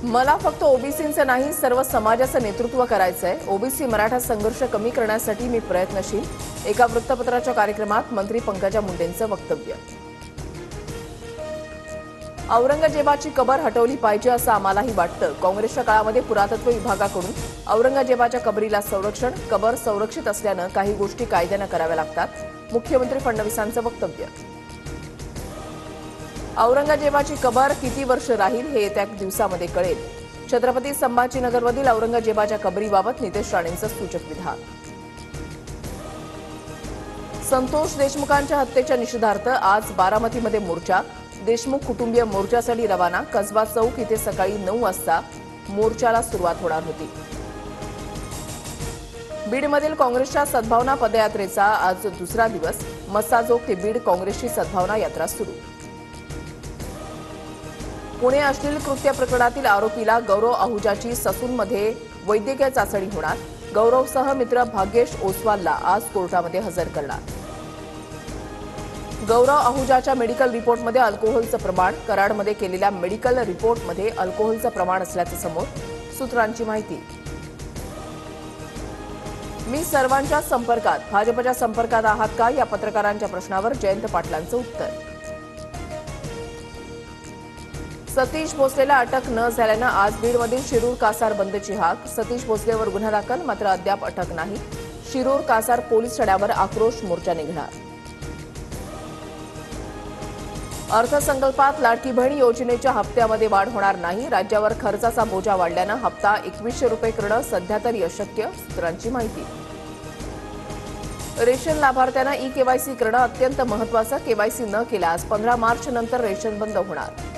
मला फक्त ओबीसींचं नाही सर्व समाजाचं नेतृत्व करायचंय। ओबीसी मराठा संघर्ष कमी करण्यासाठी मी प्रयत्नशील। एका वृत्तपत्राच्या कार्यक्रमात मंत्री पंकजा मुंडेंचं वक्तव्य। औरंगजेबाची कबर हटवली पाहिजे असं आम्हालाही वाटतं। काँग्रेसच्या काळामध्ये पुरातत्व विभागाकडून औरंगजेबाच्या कबरीला संरक्षण, कबर संरक्षित असल्यानं काही गोष्टी कायद्यानं कराव्या लागतात। मुख्यमंत्री फडणवीसांचं वक्तव्य। औरंगजेबाची कबर किती वर्ष राहील हे येत्या दिवसामध्ये कळेल। छत्रपती संभाजीनगरमधील औरंगजेबाच्या कबरीबाबत नितेश राणेंचं सूचक विधान। संतोष देशमुखांच्या हत्येच्या निषेधार्थ आज बारामतीमध्ये मोर्चा। देशमुख कुटुंबीय मोर्चासाठी रवाना। कसबा चौक इथे सकाळी 9 वाजता मोर्चाला सुरुवात होणार होती। बीडमधील काँग्रेसच्या सद्भावना पदयात्रेचा आज दुसरा दिवस। मस्साजोग ते बीड काँग्रेसची सद्भावना यात्रा सुरू। पुणे अश्लील कृत्य प्रकरणातील आरोपीला गौरव आहुजाची ससूनमध्ये वैद्यकीय चाचणी होणार। गौरवसह मित्र भाग्येश ओसवालला आज कोर्टामध्ये हजर करणार। गौरव आहुजाच्या मेडिकल रिपोर्टमध्ये अल्कोहोलचं प्रमाण। कराडमध्ये केलेल्या मेडिकल रिपोर्टमध्ये अल्कोहोलचं प्रमाण असल्याचं समोर। सूत्रांची माहिती। मी सर्वांच्या संपर्कात। भाजपच्या संपर्कात आहात का या पत्रकारांच्या प्रश्नावर जयंत पाटलांचं उत्तर। सतीश भोसलेला अटक न झाल्यानं आज बीडमधील शिरूर कासार बंदची हाक। सतीश भोसलेवर गुन्हा दाखल, मात्र अद्याप अटक नाही। शिरूर कासार पोलीस ठाण्यावर आक्रोश मोर्चा निघणार। अर्थसंकल्पात लाडकी बहीण योजनेच्या हप्त्यामध्ये वाढ होणार नाही। राज्यावर खर्चाचा बोजा वाढल्यानं हप्ता 2100 रुपये करणं सध्या तरी अशक्य। सूत्रांची माहिती। रेशन लाभार्थ्यांना ई केवायसी करणं अत्यंत महत्त्वाचं। केवायसी न केल्यास 15 मार्च नंतर रेशन बंद होणार।